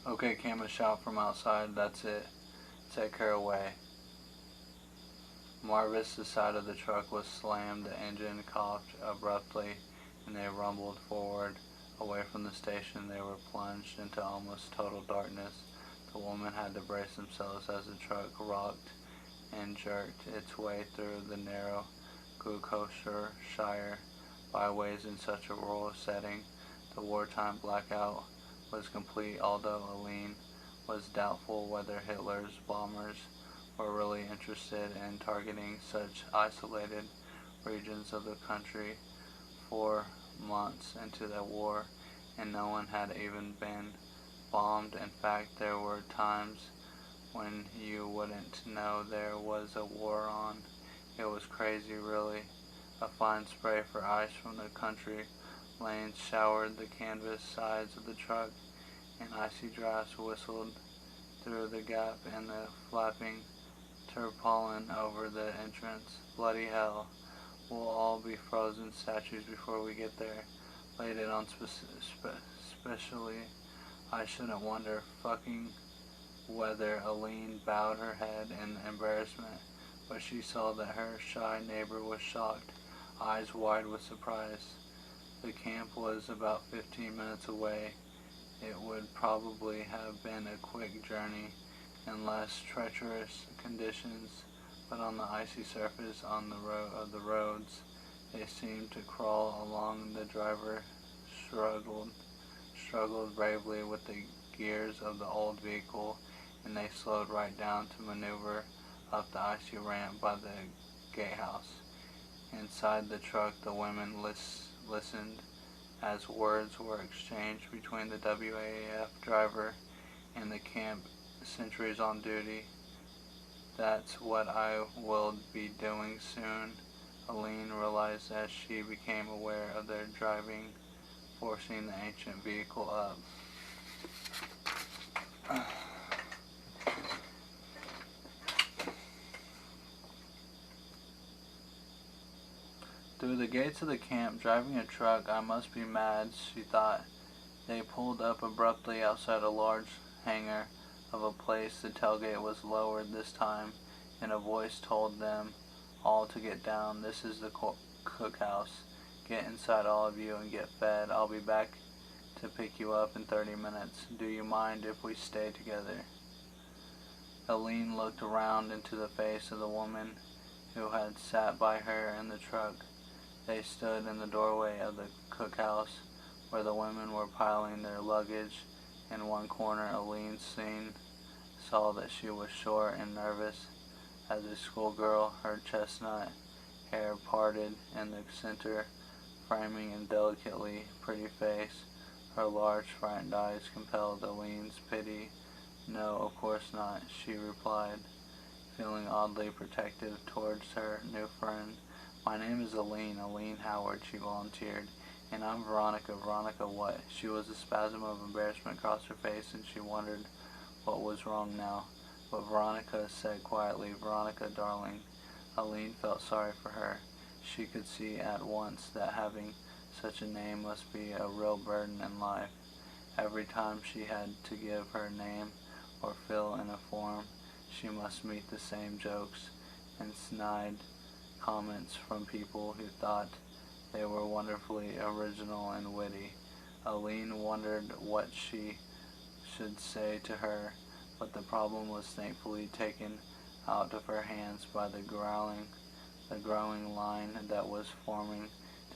Okay, Kama shout from outside. That's it. Take her away. Marvis, the side of the truck was slammed, the engine coughed abruptly, and they rumbled forward. Away from the station, they were plunged into almost total darkness. The women had to brace themselves as the truck rocked and jerked its way through the narrow Gloucestershire byways in such a rural setting. The wartime blackout was complete, although Aline was doubtful whether Hitler's bombers were really interested in targeting such isolated regions of the country. 4 months into the war, and no one had even been bombed. In fact, there were times when you wouldn't know there was a war on. It was crazy, really. A fine spray for ice from the country lanes showered the canvas sides of the truck, and icy drafts whistled through the gap in the flapping tarpaulin over the entrance. Bloody hell. We'll all be frozen statues before we get there. Laid it on specially. I shouldn't wonder. Fucking weather. Aline bowed her head in embarrassment, but she saw that her shy neighbor was shocked, eyes wide with surprise. The camp was about 15 minutes away. It would probably have been a quick journey in less treacherous conditions, but on the icy surface of the roads, they seemed to crawl along. The driver struggled bravely with the gears of the old vehicle, and they slowed right down to maneuver up the icy ramp by the gatehouse. Inside the truck, the women listened as words were exchanged between the WAAF driver and the camp sentries on duty. That's what I will be doing soon, Aline realized as she became aware of their driving, forcing the ancient vehicle up. Through the gates of the camp, driving a truck, I must be mad, she thought. They pulled up abruptly outside a large hangar of a place. The tailgate was lowered this time, and a voice told them all to get down. This is the cookhouse. Get inside, all of you, and get fed. I'll be back to pick you up in 30 minutes. Do you mind if we stay together? Aline looked around into the face of the woman who had sat by her in the truck. They stood in the doorway of the cookhouse, where the women were piling their luggage. In one corner, Aline saw that she was short and nervous as a schoolgirl, her chestnut hair parted in the center, framing a delicately pretty face. Her large, frightened eyes compelled Aline's pity. No, of course not, she replied, feeling oddly protective towards her new friend. My name is Aline Howard, she volunteered, and I'm Veronica. Veronica what? She was a spasm of embarrassment across her face, and she wondered what was wrong now. But Veronica said quietly, Veronica, darling. Aline felt sorry for her. She could see at once that having such a name must be a real burden in life. Every time she had to give her name or fill in a form, she must meet the same jokes and snide comments from people who thought they were wonderfully original and witty. Aline wondered what she should say to her, but the problem was thankfully taken out of her hands by the growing line that was forming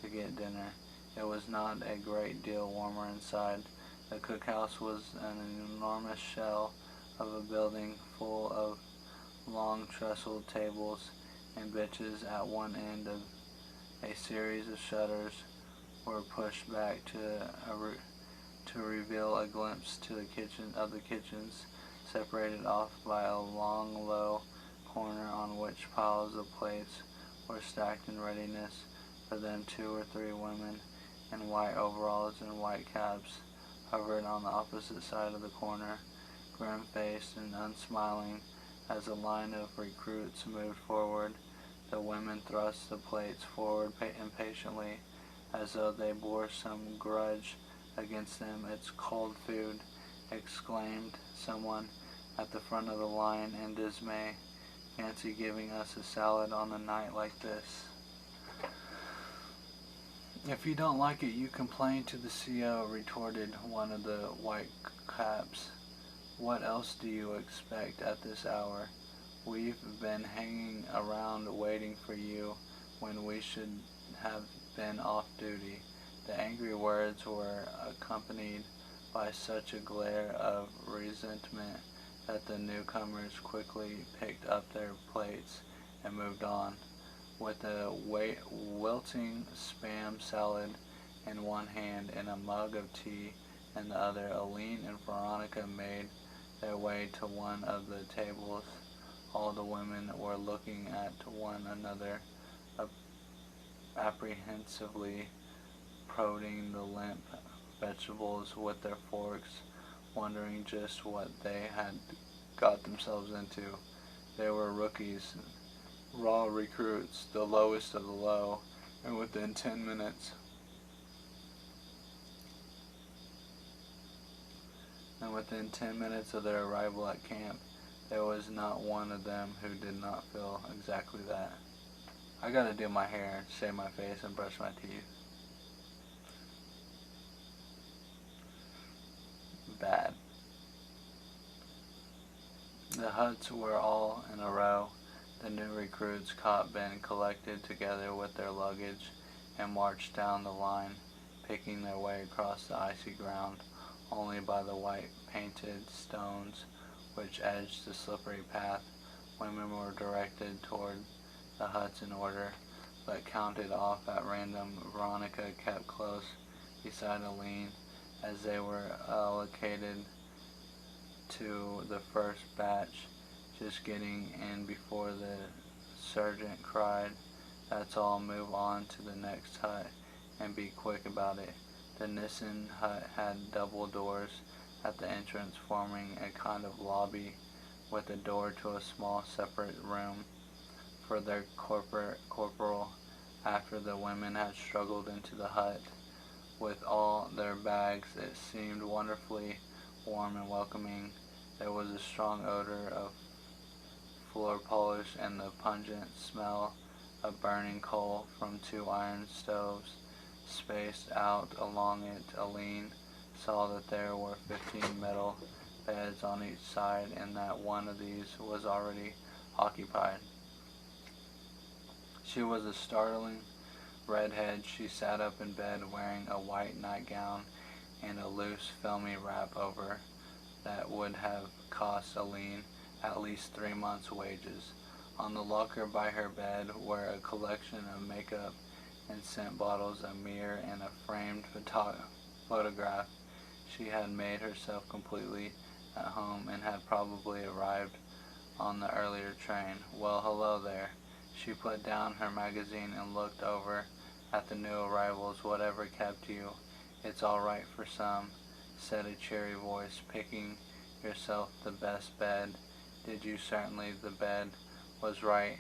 to get dinner. It was not a great deal warmer inside. The cookhouse was an enormous shell of a building full of long trestled tables and benches. At one end of a series of shutters were pushed back to reveal a glimpse to the kitchens, separated off by a long, low corner on which piles of plates were stacked in readiness for them. 2 or 3 women in white overalls and white caps hovered on the opposite side of the corner, grim-faced and unsmiling. As a line of recruits moved forward, the women thrust the plates forward impatiently, as though they bore some grudge against them. It's cold food. exclaimed someone at the front of the line in dismay. Fancy giving us a salad on a night like this. If you don't like it, you complain to the CO, retorted one of the white caps. What else do you expect at this hour? We've been hanging around waiting for you when we should have been off duty. The angry words were accompanied by such a glare of resentment that the newcomers quickly picked up their plates and moved on. With a wilting Spam salad in one hand and a mug of tea in the other, Aline and Veronica made their way to one of the tables. All the women were looking at one another, apprehensively prodding the limp vegetables with their forks, wondering just what they had got themselves into. They were rookies, raw recruits, the lowest of the low, and within 10 minutes of their arrival at camp, there was not one of them who did not feel exactly that. I gotta do my hair, shave my face, and brush my teeth. Bad. The huts were all in a row. The new recruits caught been collected together with their luggage and marched down the line, picking their way across the icy ground only by the white painted stones which edged the slippery path. Women were directed toward the huts in order, but counted off at random. Veronica kept close beside Aline as they were allocated to the first batch, just getting in before the sergeant cried, "That's all, move on to the next hut, and be quick about it." The Nissen hut had double doors at the entrance, forming a kind of lobby with a door to a small separate room for their corporal. After the women had struggled into the hut with all their bags, it seemed wonderfully warm and welcoming. There was a strong odor of floor polish and the pungent smell of burning coal from 2 iron stoves spaced out along it. Aline saw that there were 15 metal beds on each side and that one of these was already occupied. She was a startling redhead. She sat up in bed wearing a white nightgown and a loose, filmy wrap over that would have cost Aline at least 3 months' wages. On the locker by her bed were a collection of makeup and scent bottles, a mirror, and a framed photograph. She had made herself completely at home and had probably arrived on the earlier train. "Well, hello there." She put down her magazine and looked over at the new arrivals. "Whatever kept you? It's all right for some," said a cheery voice. "Picking yourself the best bed? Did you certainly? The bed was right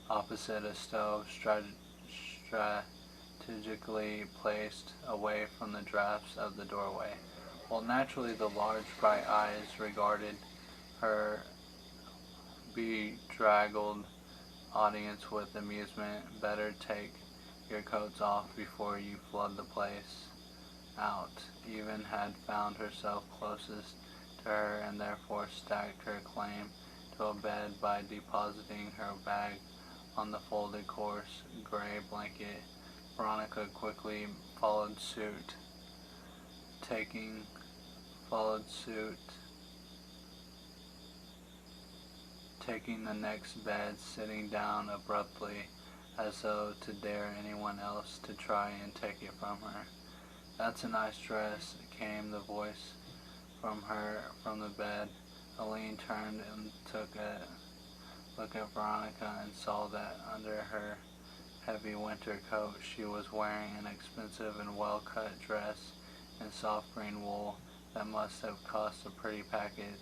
opposite a stove strategically placed away from the drafts of the doorway." Well, naturally the large bright eyes regarded her bedraggled audience with amusement. "Better take your coats off before you flood the place out." Even had found herself closest to her and therefore stacked her claim to a bed by depositing her bag on the folded coarse gray blanket. Veronica quickly followed suit, taking the next bed, sitting down abruptly as though to dare anyone else to try and take it from her. "That's a nice dress," came the voice from the bed. Aline turned and took a look at Veronica and saw that under her heavy winter coat she was wearing an expensive and well-cut dress in soft green wool that must have cost a pretty packet.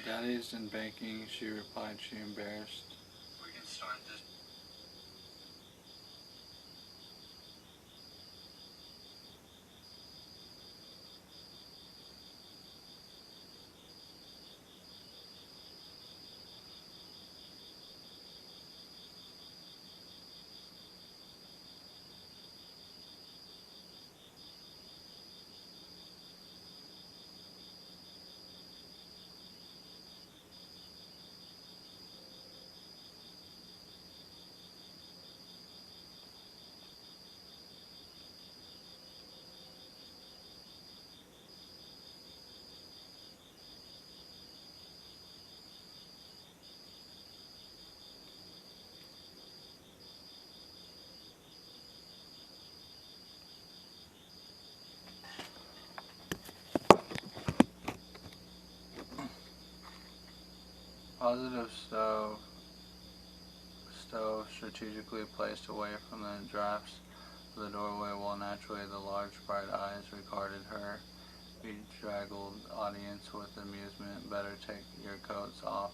Daddy's in banking, she replied, she embarrassed. We can start this. Positive stove strategically placed away from the drafts of the doorway, while naturally the large bright eyes regarded her bedraggled audience with amusement. Better take your coats off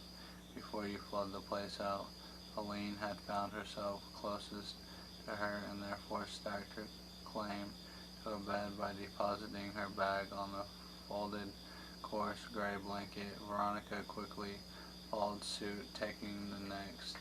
before you flood the place out. Helene had found herself closest to her and therefore stacked her claim to a bed by depositing her bag on the folded coarse gray blanket. Veronica quickly followed suit, taking the next.